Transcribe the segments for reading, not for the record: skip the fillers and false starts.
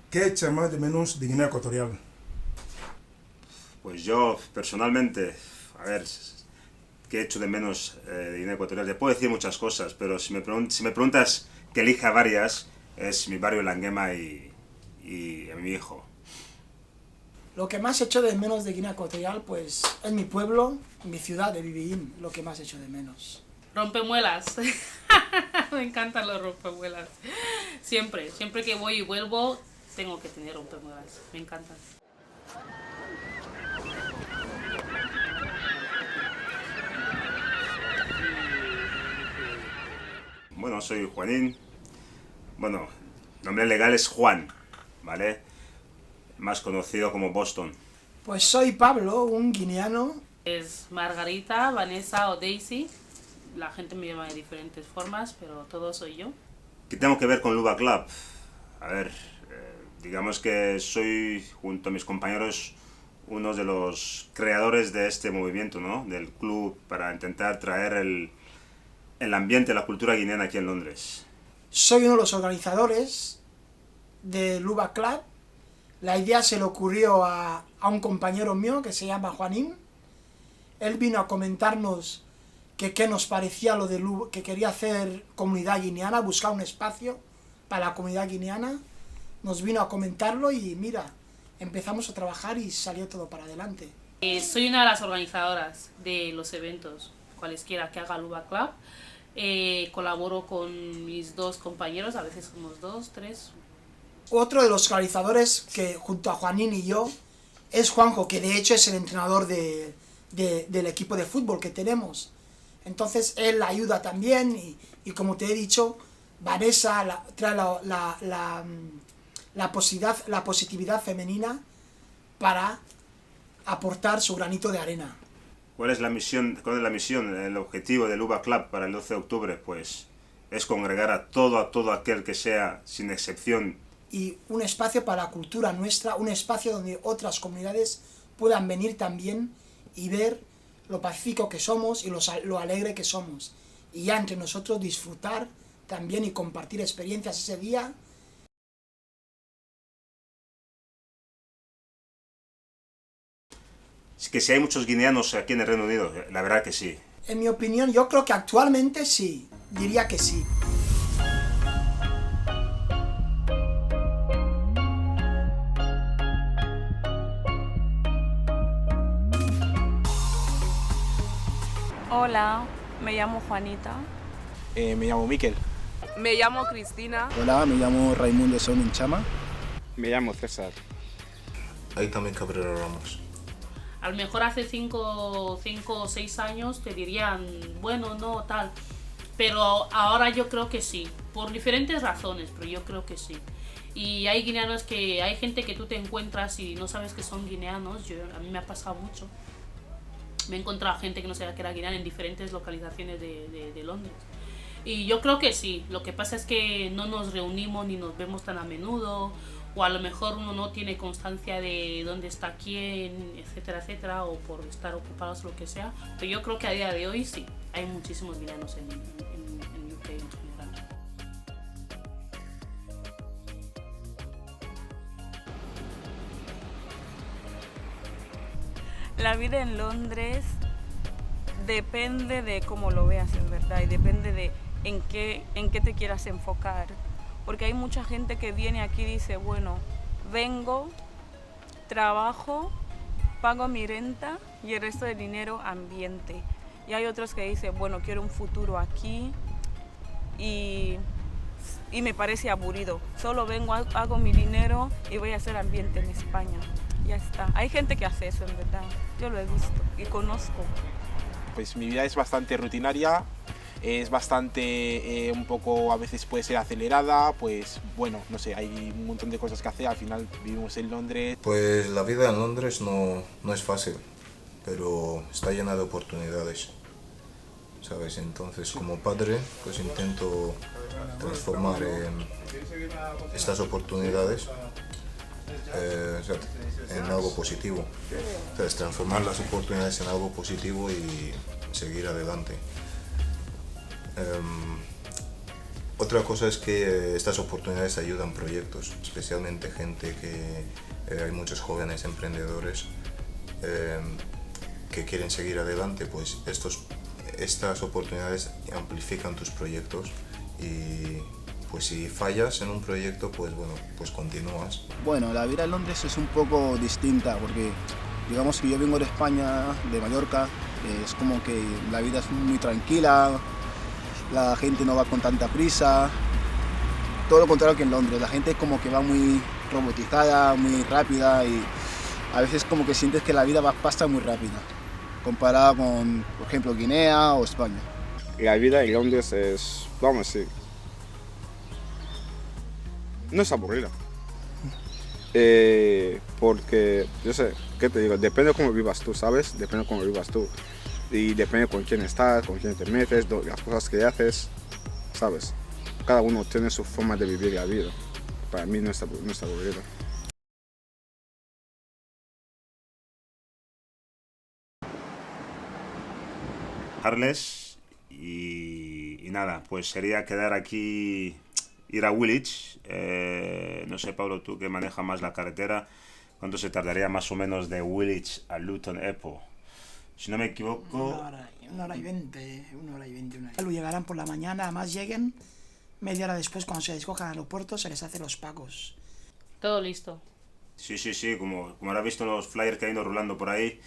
¿Qué echa más de menos de Guinea Ecuatorial? Pues yo, personalmente, a ver, ¿qué echo de menos de Guinea Ecuatorial? Te puedo decir muchas cosas, pero si me preguntas que elija varias, es mi barrio Languema y a mi hijo. Lo que más echo de menos de Guinea Ecuatorial, pues, es mi pueblo, mi ciudad de Bibiín, lo que más echo de menos. Rompemuelas. Me encantan los rompemuelas. Siempre que voy y vuelvo, tengo que tener rompemuelas. Me encantan. Bueno, soy Juanín. Bueno, nombre legal es Juan, ¿vale? Más conocido como Boston. Pues soy Pablo, un guineano. Es Margarita, Vanessa o Daisy. La gente me llama de diferentes formas, pero todo soy yo. ¿Qué tengo que ver con Luba Club? A ver, digamos que soy, junto a mis compañeros, uno de los creadores de este movimiento, ¿no? Del club, para intentar traer el ambiente, la cultura guineana aquí en Londres. Soy uno de los organizadores de Luba Club. La idea se le ocurrió a un compañero mío que se llama Juanín. Él vino a comentarnos que qué nos parecía lo de Luba, que quería hacer comunidad guineana, buscar un espacio para la comunidad guineana. Nos vino a comentarlo y mira, empezamos a trabajar y salió todo para adelante. Soy una de las organizadoras de los eventos, cualesquiera que haga Luba Club. Colaboro con mis dos compañeros, a veces somos dos, tres. Otro de los organizadores que junto a Juanín y yo es Juanjo, que de hecho es el entrenador del equipo de fútbol que tenemos. Entonces él ayuda también y como te he dicho, Vanessa trae la positividad femenina para aportar su granito de arena. ¿Cuál es la misión, el objetivo del Luba Club para el 12 de octubre? Pues es congregar a todo aquel que sea, sin excepción. Y un espacio para la cultura nuestra, un espacio donde otras comunidades puedan venir también y ver lo pacífico que somos y lo alegre que somos. Y ya entre nosotros disfrutar también y compartir experiencias ese día. Es que si hay muchos guineanos aquí en el Reino Unido, la verdad que sí. En mi opinión, yo creo que actualmente sí, diría que sí. Hola, me llamo Juanita. Me llamo Miquel. Me llamo Cristina. Hola, me llamo Raimundo Sonin Chama. Me llamo César. Ahí también Cabrera Ramos. A lo mejor hace 5 o 6 años te dirían, bueno, no, tal. Pero ahora yo creo que sí, por diferentes razones, pero yo creo que sí. Y hay guineanos hay gente que tú te encuentras y no sabes que son guineanos. A mí me ha pasado mucho. Me he encontrado gente que no sabía que era guineana en diferentes localizaciones de Londres. Y yo creo que sí, lo que pasa es que no nos reunimos ni nos vemos tan a menudo, o a lo mejor uno no tiene constancia de dónde está quién, etcétera, etcétera, o por estar ocupados o lo que sea. Pero yo creo que a día de hoy sí, hay muchísimos guineanos en UK en general. La vida en Londres depende de cómo lo veas en verdad y depende de en qué te quieras enfocar. Porque hay mucha gente que viene aquí y dice, bueno, vengo, trabajo, pago mi renta y el resto del dinero ambiente. Y hay otros que dicen, bueno, quiero un futuro aquí y me parece aburrido. Solo vengo, hago mi dinero y voy a hacer ambiente en España. Ya está. Hay gente que hace eso en verdad. Yo lo he visto y conozco. Pues mi vida es bastante rutinaria, es bastante, un poco, a veces puede ser acelerada, pues bueno, no sé, hay un montón de cosas que hacer, al final vivimos en Londres. Pues la vida en Londres no es fácil, pero está llena de oportunidades, ¿sabes? Entonces como padre pues intento transformar estas oportunidades en algo positivo. Entonces, transformar las oportunidades en algo positivo y seguir adelante. Otra cosa es que estas oportunidades ayudan proyectos, especialmente gente que hay muchos jóvenes emprendedores que quieren seguir adelante, pues estas oportunidades amplifican tus proyectos y pues si fallas en un proyecto, pues bueno, pues continúas. Bueno, la vida en Londres es un poco distinta porque digamos que yo vengo de España, de Mallorca, es como que la vida es muy tranquila, la gente no va con tanta prisa, todo lo contrario que en Londres, la gente como que va muy robotizada, muy rápida y a veces como que sientes que la vida pasa muy rápida, comparada con, por ejemplo, Guinea o España. La vida en Londres es, vamos a decir, no es aburrida. Porque, yo sé, ¿qué te digo? Depende de cómo vivas tú, ¿sabes? Depende de cómo vivas tú. Y depende con quién estás, con quién te metes, las cosas que haces, ¿sabes? Cada uno tiene su forma de vivir la vida. Para mí no es aburrido. Harles y nada, pues sería quedar aquí, ir a Woolwich. No sé, Pablo, tú que manejas más la carretera, ¿cuánto se tardaría más o menos de Woolwich a Luton Airport? Si no me equivoco... Una hora y 20. Luego llegarán por la mañana, además lleguen, media hora después cuando se descojan al aeropuerto se les hace los pagos. Todo listo. Sí, como habrás visto en los flyers que ha ido rulando por ahí,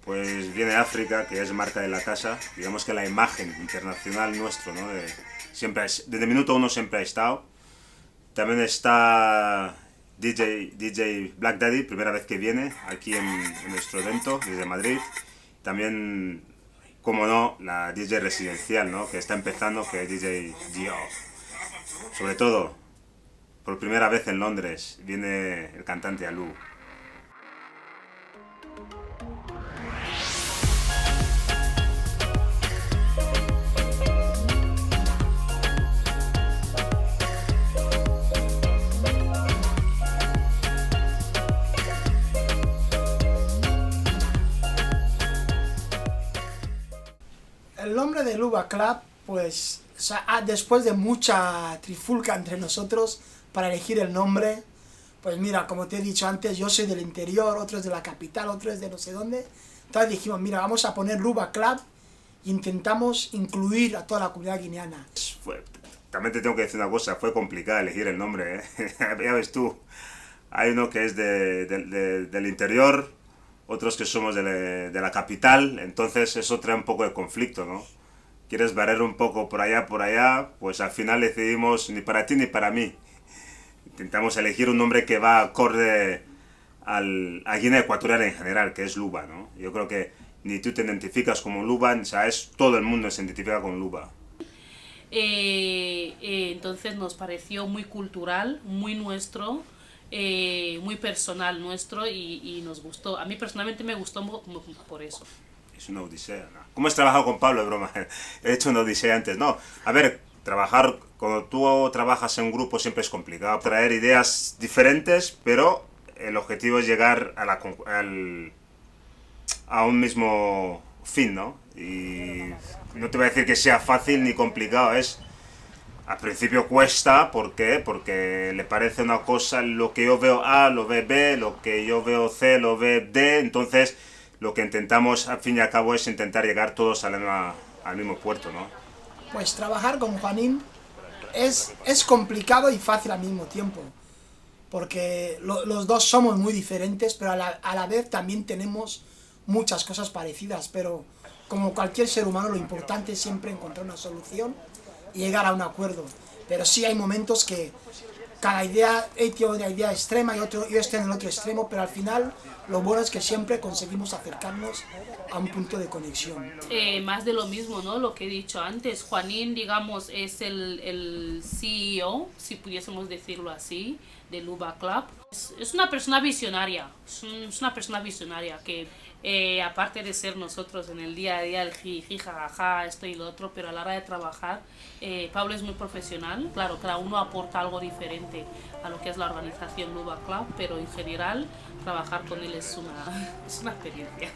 pues viene África, que es marca de la casa, digamos que la imagen internacional nuestro, ¿no? Desde minuto uno siempre ha estado. También está DJ Black Daddy, primera vez que viene aquí en nuestro evento, desde Madrid. También, como no, la DJ residencial, ¿no? Que está empezando, que es DJ Gio. Sobre todo, por primera vez en Londres, viene el cantante Alú. El nombre de Luba Club, pues, o sea, después de mucha trifulca entre nosotros para elegir el nombre, pues mira, como te he dicho antes, yo soy del interior, otro es de la capital, otro es de no sé dónde. Entonces dijimos, mira, vamos a poner Luba Club e intentamos incluir a toda la comunidad guineana. También te tengo que decir una cosa, fue complicado elegir el nombre, ¿eh? Ya ves tú, hay uno que es del interior, otros que somos de la capital, entonces eso trae un poco de conflicto, ¿no? Quieres barrer un poco por allá, pues al final decidimos ni para ti ni para mí. Intentamos elegir un nombre que va acorde a Guinea Ecuatorial en general, que es Luba, ¿no? Yo creo que ni tú te identificas como Luba, o sea, todo el mundo se identifica con Luba. Entonces nos pareció muy cultural, muy nuestro, muy personal nuestro y nos gustó. A mí personalmente me gustó por eso. Es una odisea, ¿no? ¿Cómo has trabajado con Pablo? Broma, he hecho una odisea antes. No, a ver, cuando tú trabajas en un grupo siempre es complicado. Traer ideas diferentes, pero el objetivo es llegar a un mismo fin, ¿no? Y no te voy a decir que sea fácil ni complicado, al principio cuesta, ¿por qué? Porque le parece una cosa, lo que yo veo A lo ve B, lo que yo veo C lo ve D, entonces lo que intentamos al fin y al cabo es intentar llegar todos al mismo puerto, ¿no? Pues trabajar con Juanín es complicado y fácil al mismo tiempo, porque los dos somos muy diferentes, pero a la vez también tenemos muchas cosas parecidas, pero como cualquier ser humano lo importante es siempre encontrar una solución y llegar a un acuerdo. Pero sí hay momentos que cada idea, él tiene una idea extrema y yo estoy en el otro extremo, pero al final lo bueno es que siempre conseguimos acercarnos a un punto de conexión. Más de lo mismo, ¿no? Lo que he dicho antes, Juanín, digamos, es el CEO, si pudiésemos decirlo así, de Luba Club. Es una persona visionaria, es una persona visionaria que aparte de ser nosotros en el día a día, el jiji, jajaja, esto y lo otro, pero a la hora de trabajar, Pablo es muy profesional. Claro, cada uno aporta algo diferente a lo que es la organización Luba Club, pero en general trabajar con él es una experiencia.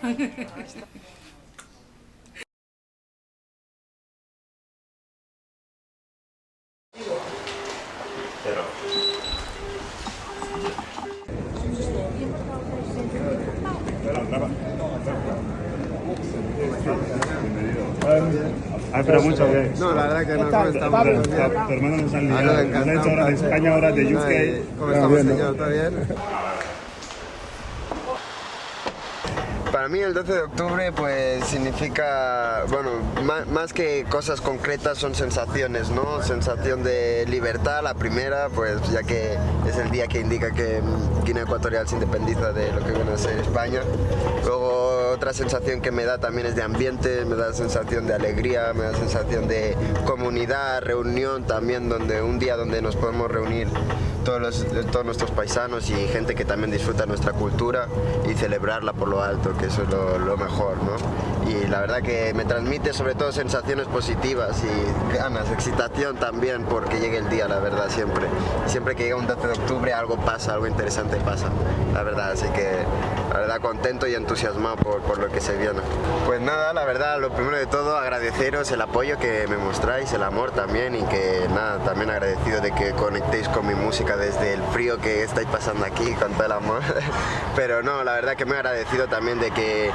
pero mucho bien. No, la verdad que no, ¿cómo estamos? Tu hermano nos han liado. Nos Nos ha hecho ahora de España, ahora de UK. ¿Cómo estamos, señor? ¿Todo bien? Para mí el 12 de octubre pues significa, bueno, más que cosas concretas son sensaciones, ¿no? Sensación de libertad, la primera, pues ya que es el día que indica que Guinea Ecuatorial se independiza de lo que viene a ser España. Luego otra sensación que me da también es de ambiente, me da sensación de alegría, me da sensación de comunidad, reunión también, donde un día donde nos podemos reunir todos nuestros paisanos y gente que también disfruta nuestra cultura y celebrarla por lo alto, que eso es lo mejor, ¿no? Y la verdad que me transmite sobre todo sensaciones positivas y ganas, excitación también porque llegue el día, la verdad, siempre. Siempre que llega un 12 de octubre algo pasa, algo interesante pasa, la verdad, así que la verdad contento y entusiasmado por lo que se viene. Pues nada, la verdad, lo primero de todo agradeceros el apoyo que me mostráis, el amor también y que nada, también agradecido de que conectéis con mi música desde el frío que estáis pasando aquí con todo el amor. Pero no, la verdad que muy agradecido también de que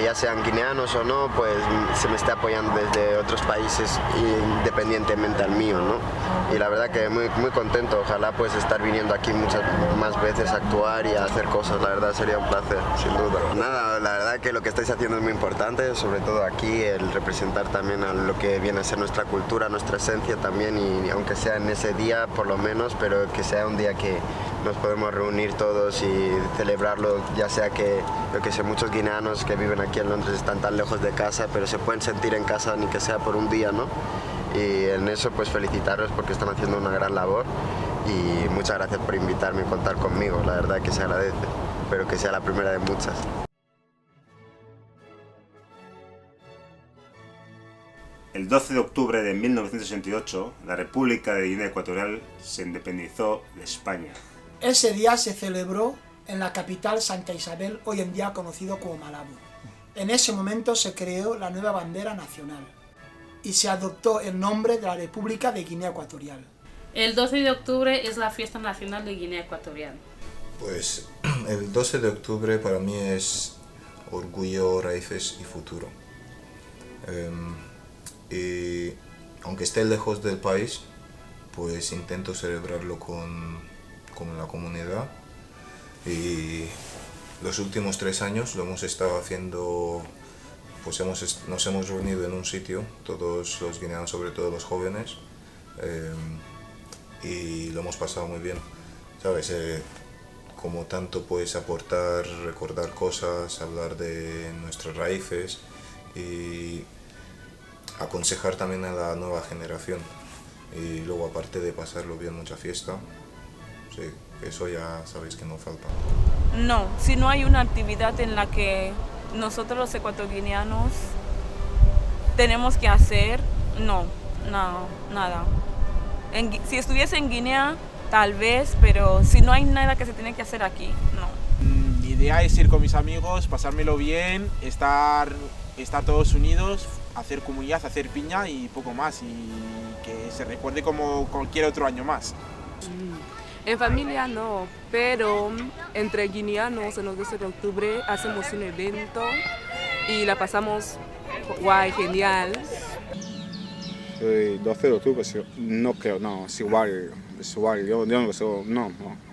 ya sean guineanos o no, pues se me esté apoyando desde otros países independientemente al mío, ¿no? Y la verdad que muy contento, ojalá pues estar viniendo aquí muchas más veces a actuar y a hacer cosas, la verdad sería un placer, sin duda. Nada, la verdad que lo que estáis haciendo es muy importante, sobre todo aquí el representar también a lo que viene a ser nuestra cultura, nuestra esencia también y aunque sea en ese día por lo menos, pero que sea un día que nos podemos reunir todos y celebrarlo, ya sea que, yo que sé, muchos guineanos que viven aquí en Londres están tan lejos de casa, pero se pueden sentir en casa ni que sea por un día, ¿no? Y en eso pues felicitaros porque están haciendo una gran labor y muchas gracias por invitarme y contar conmigo, la verdad que se agradece, pero que sea la primera de muchas. El 12 de octubre de 1968, la República de Guinea Ecuatorial se independizó de España. Ese día se celebró en la capital Santa Isabel, hoy en día conocido como Malabo. En ese momento se creó la nueva bandera nacional y se adoptó el nombre de la República de Guinea Ecuatorial. El 12 de octubre es la fiesta nacional de Guinea Ecuatorial. Pues el 12 de octubre para mí es orgullo, raíces y futuro. Y aunque esté lejos del país, pues intento celebrarlo con la comunidad. Y los últimos 3 años lo hemos estado haciendo, pues nos hemos reunido en un sitio, todos los guineanos, sobre todo los jóvenes, y lo hemos pasado muy bien, ¿sabes? Como tanto puedes aportar, recordar cosas, hablar de nuestras raíces y aconsejar también a la nueva generación. Y luego, aparte de pasarlo bien, mucha fiesta, sí, eso ya sabéis que no falta. No, si no hay una actividad en la que nosotros los ecuatoguineanos tenemos que hacer, no, nada. Si estuviese en Guinea, tal vez, pero si no hay nada que se tiene que hacer aquí, no. Mi idea es ir con mis amigos, pasármelo bien, estar todos unidos, hacer comunidad, hacer piña y poco más, y que se recuerde como cualquier otro año más. En familia no, pero entre guineanos en el 12 de octubre hacemos un evento y la pasamos guay, genial. El 12 de octubre no creo, no, es igual, yo no lo celebro,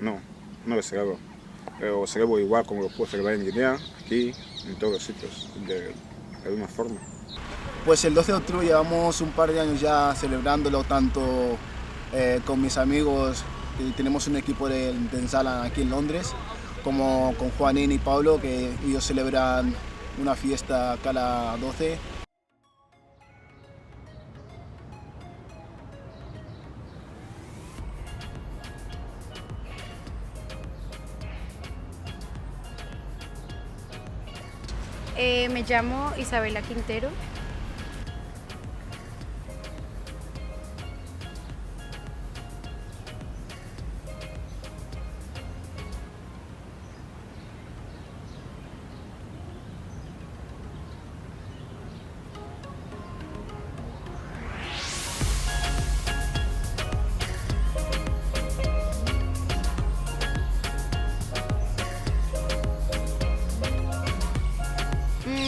no lo celebro, pero celebro igual como lo puedo celebrar en Guinea, aquí, en todos los sitios, de alguna forma. Pues el 12 de octubre llevamos un par de años ya celebrándolo, tanto con mis amigos, que tenemos un equipo de Ensala aquí en Londres, como con Juanín y Pablo, que ellos celebran una fiesta cada 12. Me llamo Isabela Quintero.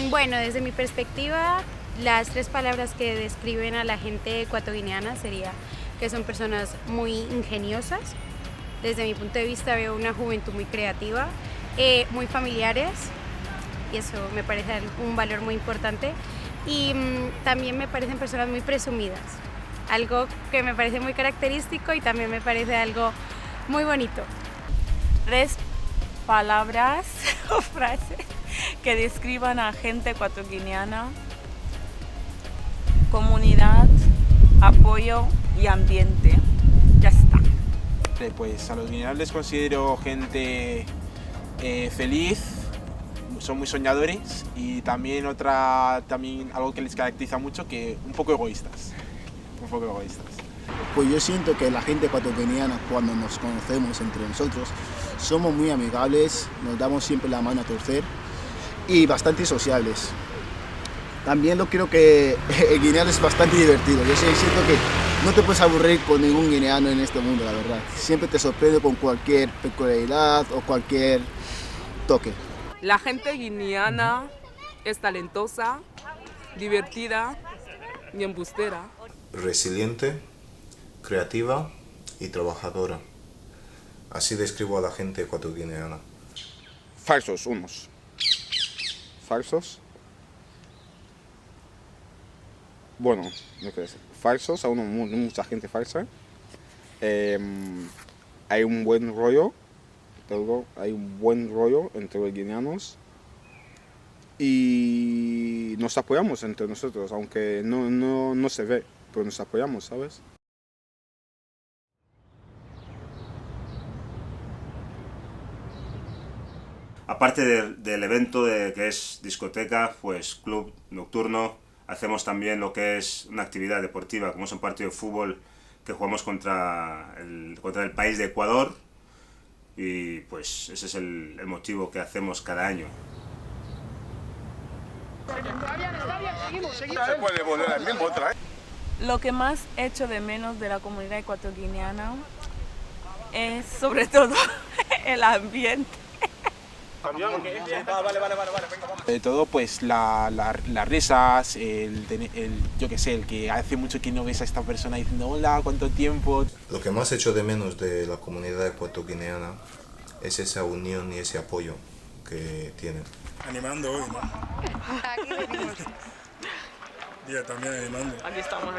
Bueno, desde mi perspectiva, Las 3 palabras que describen a la gente ecuatoguineana sería que son personas muy ingeniosas. Desde mi punto de vista veo una juventud muy creativa, muy familiares, y eso me parece un valor muy importante. Y también me parecen personas muy presumidas, algo que me parece muy característico y también me parece algo muy bonito. 3 palabras o frases que describan a gente ecuatoguineana: comunidad, apoyo y ambiente. Ya está. Pues a los guineanos les considero gente feliz, son muy soñadores, y también algo que les caracteriza mucho, que un poco egoístas. Pues yo siento que la gente ecuatoguineana, cuando nos conocemos entre nosotros, somos muy amigables, nos damos siempre la mano a torcer y bastante sociables. También lo creo que el guineano es bastante divertido. Yo siento que no te puedes aburrir con ningún guineano en este mundo, la verdad. Siempre te sorprende con cualquier peculiaridad o cualquier toque. La gente guineana es talentosa, divertida y embustera. Resiliente, creativa y trabajadora. Así describo a la gente ecuatoguineana. Falsos unos. Falsos. Bueno, no creo. Falsos, aún mucha gente falsa. Hay un buen rollo. Hay un buen rollo entre los guineanos. Y nos apoyamos entre nosotros, aunque no se ve, pero nos apoyamos, ¿sabes? Aparte del evento que es discoteca, pues club nocturno, hacemos también lo que es una actividad deportiva, como es un partido de fútbol que jugamos contra el país de Ecuador, y pues ese es el motivo que hacemos cada año. Lo que más echo de menos de la comunidad ecuatoguineana es sobre todo el ambiente. De todo, pues las risas, yo qué sé, el que hace mucho que no ves a esta persona diciendo hola, ¿cuánto tiempo? Lo que más echo de menos de la comunidad ecuatoguineana es esa unión y ese apoyo que tienen. Animando hoy, ¿no? Aquí venimos. Día también animando. Aquí estamos.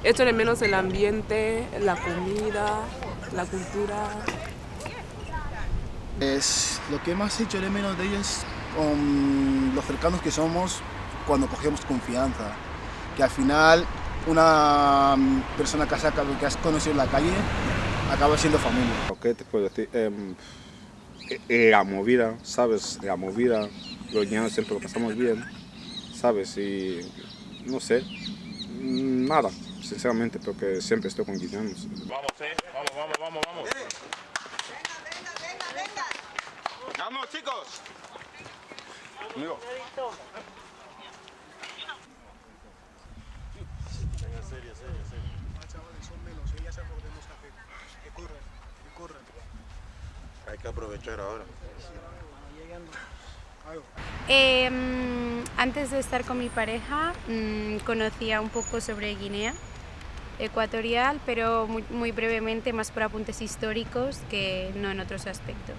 Echo de menos el ambiente, la comida, la cultura. Lo que más hecho de menos de ellos con los cercanos que somos cuando cogemos confianza. Que al final una persona que has conocido en la calle acaba siendo familia. ¿Qué te puedo decir? La movida, ¿sabes? La movida, los guineanos siempre lo pasamos bien, ¿sabes? Y no sé, nada, sinceramente, porque siempre estoy con guineanos. Vamos. ¡Vamos, chicos! Amigo. Venga, serio. Chavales, son menos, ya saben lo que tenemos que hacer. Que corran. Hay que aprovechar ahora. Antes de estar con mi pareja, conocía un poco sobre Guinea Ecuatorial, pero muy brevemente, más por apuntes históricos que no en otros aspectos.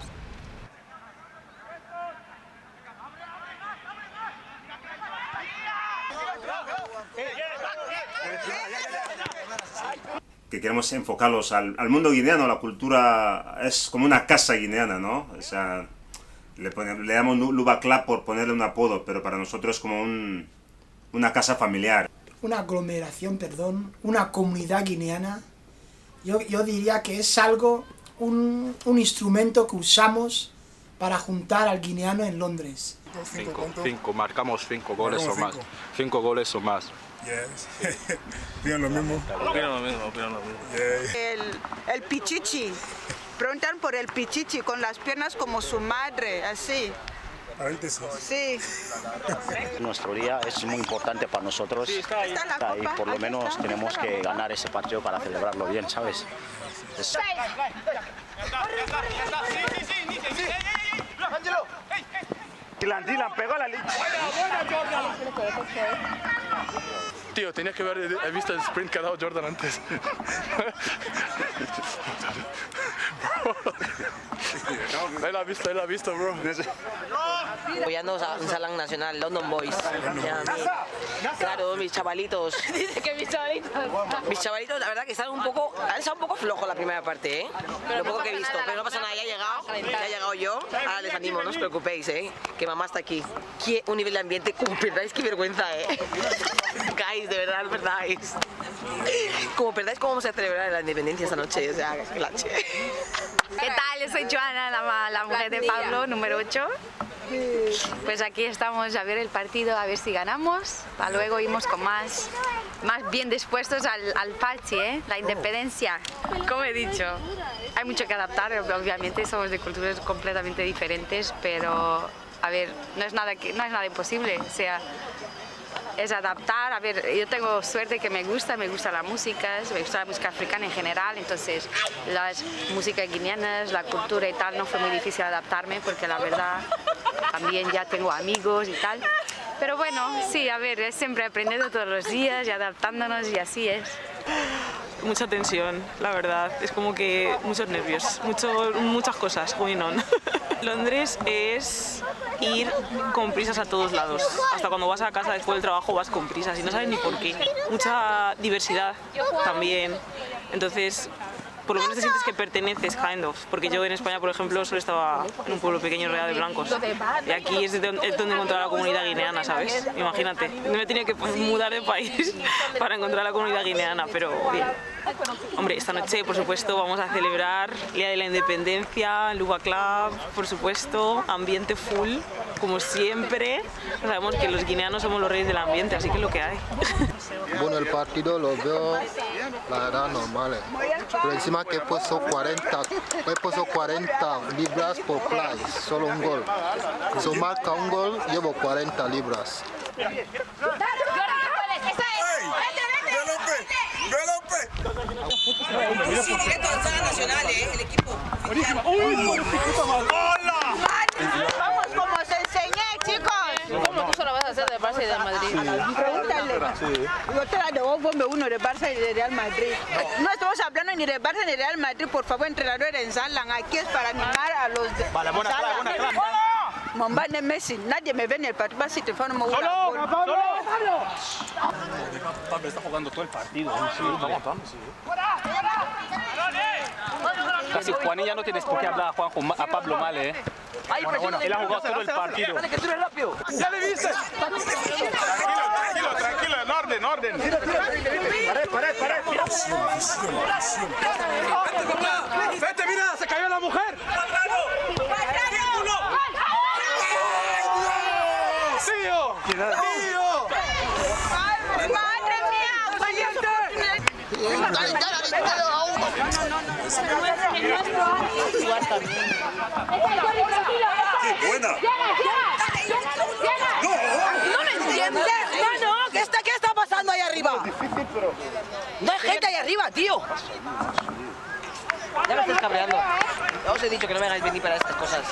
Que queremos enfocarlos al mundo guineano. La cultura es como una casa guineana, ¿no? O sea, le damos Luba Club por ponerle un apodo, pero para nosotros es como una casa familiar. Una aglomeración, una comunidad guineana. Yo diría que es algo, un instrumento que usamos para juntar al guineano en Londres. 5, marcamos 5 goles o más. 5 goles o más. Yes. ¿Opinan lo mismo? Opino lo mismo. Yeah. El pichichi. Preguntan por el pichichi con las piernas como su madre, así. Paréntesis. Sí. Nuestro día es muy importante para nosotros. Está ahí, por lo menos tenemos que ganar ese partido para celebrarlo bien, ¿sabes? Dylan, pegó la leche. Tío, tenías que haber visto el sprint que ha dado Jordan antes. Él ha visto, bro. Apoyando a un salón nacional, London Boys. Claro, mis chavalitos. Dice que mis chavalitos. Mis chavalitos, la verdad que están un poco flojos la primera parte, ¿eh? Pero lo poco no que he pasa visto, nada, pero no pasa nada, ya he llegado yo. Ahora les animo, no os preocupéis, que mamá está aquí. Un nivel de ambiente, como perdáis, qué vergüenza, Guys, de verdad, no perdáis. Como perdáis, ¿cómo vamos a celebrar la independencia esta noche? O sea, que la che. ¿Qué tal? Yo soy Joana, la mujer de Pablo, número 8. Pues aquí estamos a ver el partido, a ver si ganamos. Para luego irnos con más bien dispuestos al party, la independencia. Como he dicho, hay mucho que adaptar, obviamente somos de culturas completamente diferentes, pero a ver, no es nada imposible. O sea, es adaptar. A ver, yo tengo suerte que me gusta la música africana en general, entonces las músicas guineanas, la cultura y tal, no fue muy difícil adaptarme porque la verdad también ya tengo amigos y tal. Pero bueno, sí, a ver, es siempre aprendiendo todos los días y adaptándonos y así es. Mucha tensión, la verdad, es como que muchos nervios, muchas cosas going on. Londres es ir con prisas a todos lados, hasta cuando vas a casa después del trabajo vas con prisas y no sabes ni por qué. Mucha diversidad también, entonces por lo menos te sientes que perteneces, kind of, porque yo en España, por ejemplo, solo estaba en un pueblo pequeño rodeado de blancos y aquí es donde encontrar la comunidad guineana, ¿sabes? Imagínate, no me tenía que mudar de país para encontrar la comunidad guineana, pero bien. Hombre, esta noche, por supuesto, vamos a celebrar el Día de la Independencia, Luba Club, por supuesto, ambiente full, como siempre. Sabemos que los guineanos somos los reyes del ambiente, así que es lo que hay. Bueno, el partido lo veo, la verdad, normal. Pero encima que he puesto 40 libras por play, solo un gol. Si marca un gol, llevo 40 libras. Sí, directo al Sala Nacional, el equipo. ¡Hola! Vamos como os enseñé, chicos. ¿Cómo tú solo vas a hacer de Barça y de Madrid? Pregúntale. Yo te la debo uno de Barça y de Real Madrid. No estamos hablando ni de Barça ni de Real Madrid, por favor, entrenador en Zalan. Aquí es para animar a los de Zalan. Mombane Messi, nadie me ve en el partido, si te fueron muy Pablo está jugando todo el partido. Sí, está aguantando, sí. Casi Juanilla no tienes por qué hablar a Pablo mal, Bueno, él ha jugado todo el partido. Dale, que tú eres rápido. ¿Ya le viste? Tranquilo, en orden. Pared. Vete, mira, se cayó la mujer. ¡Tío! ¡Madre mía! ¡Qué buena! No lo entiendo. No, ¿qué está pasando ahí arriba? No hay gente ahí arriba, tío. Ya me estás cabreando. Ya os he dicho que no me hagáis venir para estas cosas.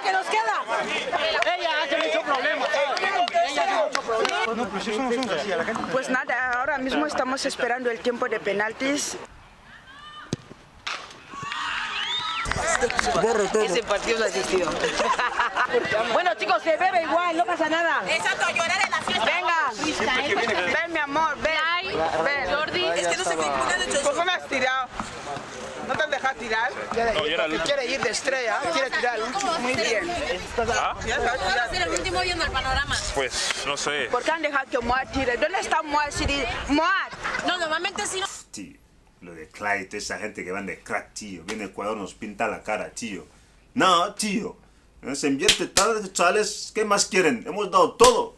que nos queda. Ella hace mucho problema, ella hace mucho problema. No, pues eso no son así a la gente. Pues nada, ahora mismo estamos esperando el tiempo de penaltis. Ese partido no ha existido. Bueno, chicos, se bebe igual, no pasa nada. Exacto, llorar en la fiesta. Venga, ven mi amor, ven. Ven. Jordi, es que no sé qué has hecho eso. ¿Por qué me has tirado? ¿No te has dejado tirar? Quiere ir de estrella, quiere tirar el último. Muy bien. ¿Va a ser el último viendo el panorama? Pues no sé. ¿Por qué han dejado que Moat tire? ¿Dónde está Moat? Moat. No, normalmente sí. Tío, lo de Clyde, esa gente que van de crack, tío. Viene a Ecuador, nos pinta la cara, tío. No, tío. Se invierte tal, chavales. ¿Qué más quieren? Hemos dado todo.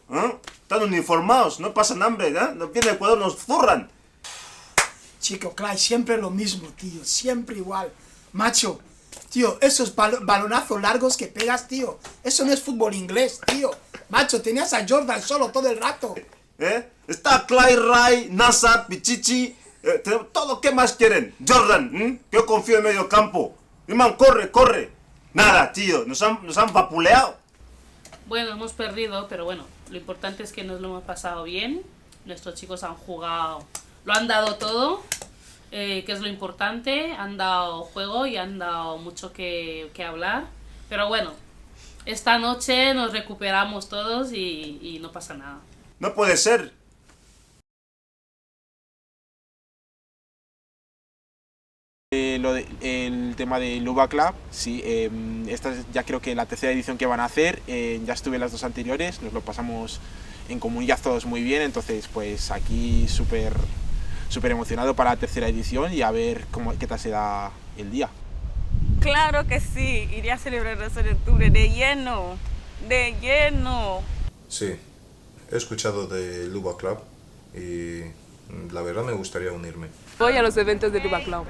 Están uniformados, no pasan hambre. Nos viene a Ecuador, nos zurran. Chico, Clyde, siempre lo mismo, tío. Siempre igual. Macho, tío, esos balonazos largos que pegas, tío. Eso no es fútbol inglés, tío. Macho, tenías a Jordan solo todo el rato. Está Clyde, Ray, Nasa, Pichichi. Todo, ¿qué más quieren? Jordan, yo confío en medio campo. Man, corre. Nada, tío, nos han vapuleado. Bueno, hemos perdido, pero bueno, lo importante es que nos lo hemos pasado bien. Nuestros chicos han jugado, lo han dado todo, que es lo importante. Han dado juego y han dado mucho que hablar. Pero bueno, esta noche nos recuperamos todos y no pasa nada. No puede ser. El tema de Luba Club, sí, esta es ya creo que la tercera edición que van a hacer. Ya estuve en las dos anteriores, nos lo pasamos en comunidad todos muy bien, entonces pues aquí súper emocionado para la tercera edición y a ver qué tal se da el día. Claro que sí, iré a celebrar el 12 de octubre de lleno, Sí, he escuchado de Luba Club y la verdad me gustaría unirme. Voy a los eventos de Luba Club.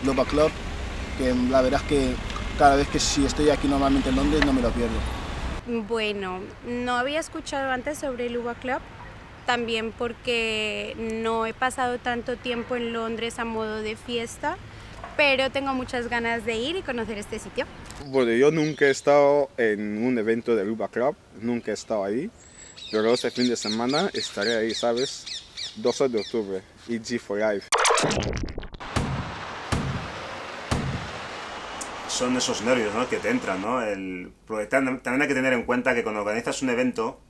Luba Club, que la verdad es que cada vez que si estoy aquí normalmente en Londres no me lo pierdo. Bueno, no había escuchado antes sobre el Luba Club, también porque no he pasado tanto tiempo en Londres a modo de fiesta, pero tengo muchas ganas de ir y conocer este sitio. Bueno, yo nunca he estado en un evento de Luba Club, nunca he estado ahí, pero este fin de semana estaré ahí, ¿sabes? 12 de octubre, EG4 Son esos nervios, ¿no?, que te entran, ¿no? Porque también hay que tener en cuenta que cuando organizas un evento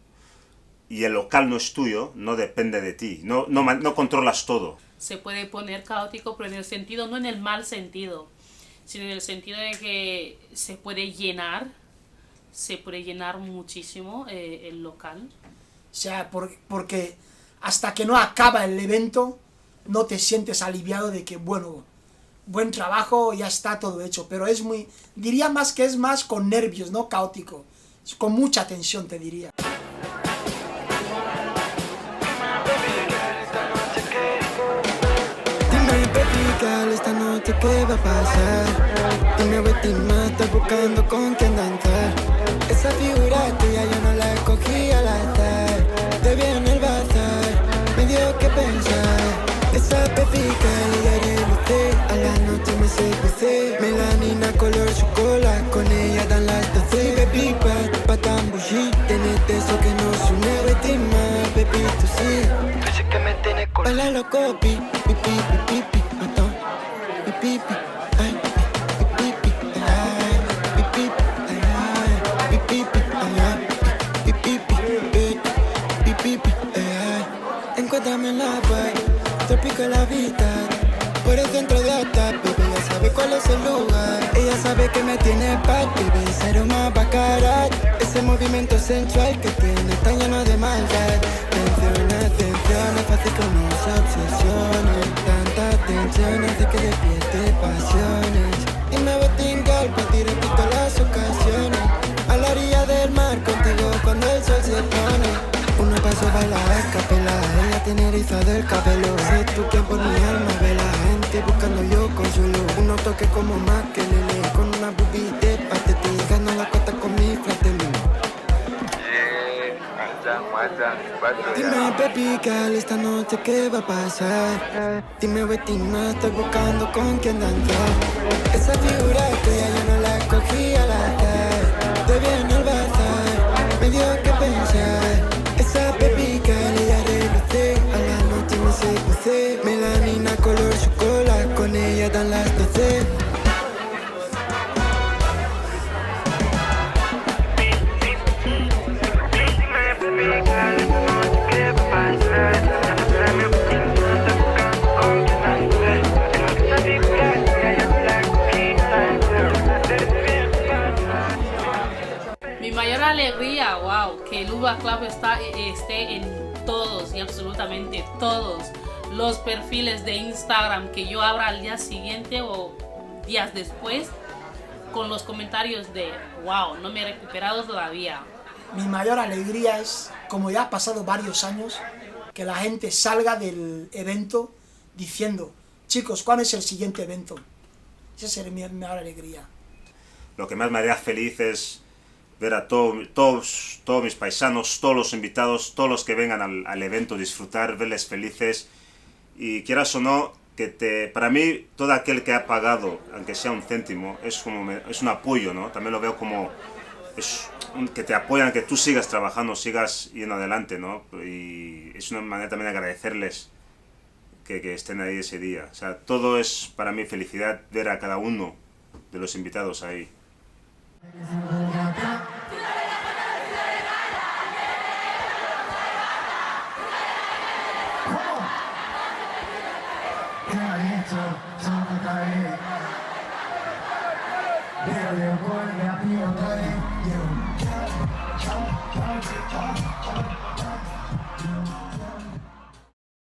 y el local no es tuyo, no depende de ti, no controlas todo. Se puede poner caótico, pero en el sentido, no en el mal sentido, sino en el sentido de que se puede llenar muchísimo el local. O sea, porque hasta que no acaba el evento, no te sientes aliviado de que, bueno, buen trabajo, ya está todo hecho. Pero es diría más que es más con nervios, no caótico. Es con mucha tensión, te diría. Dime, baby girl, esta noche qué va a pasar. Dime, Betty, me estás buscando con quién danzar. Esa figura tuya yo no la escogí al azar. Te vi en el bazar, me dio que pensar. Esa pepita le daré luces, a la noche me seduce. Melanina color chocolate, con ella dan las 12. Baby, tan bougie, tienes eso que nos une. Betty, más, baby, tú sí. Dice que me tiene con baila loco, pi, matón. Pi, ay, pi, ay, pi, ay. Encuéntrame en la playa, trópico en la vida, por el centro de hasta, baby, ella sabe cuál es el lugar. Ella sabe que me tiene paz, baby, ser más baccarat. Ese movimiento sensual que tiene está lleno de maldad. Atención, es fácil que nos obsesione. Tanta tensión hace que despierte pasiones. Y me voy a tingar pa' ti, repito las ocasiones. A la orilla del mar, contigo cuando el sol se pone. Uno paso baila a capela, ella tiene erizado el cabello. Sé tú quien por mi alma ve la gente buscando yo consuelo. Uno toque como más que lele, con una boobie de patete. Gano la cuota con mi fratello. Dime, baby girl, esta noche qué va a pasar. Dime, Betty, me estoy buscando con quién danzar. Esa figura tuya yo no la escogí al azar. Mi mayor alegría, wow, que el Luba Club esté en todos y absolutamente todos los perfiles de Instagram que yo abra al día siguiente o días después con los comentarios de wow, no me he recuperado todavía. Mi mayor alegría es, como ya ha pasado varios años, que la gente salga del evento diciendo, chicos, ¿cuál es el siguiente evento? Esa sería mi mayor alegría. Lo que más me haría feliz es ver a todos mis paisanos, todos los invitados, todos los que vengan al evento, disfrutar, verles felices. Y quieras o no, para mí, todo aquel que ha pagado, aunque sea un céntimo, es un apoyo, ¿no? También lo veo como que te apoyan, que tú sigas trabajando, sigas yendo adelante, ¿no? Y es una manera también de agradecerles que estén ahí ese día. O sea, todo es para mí felicidad ver a cada uno de los invitados ahí. Yeah.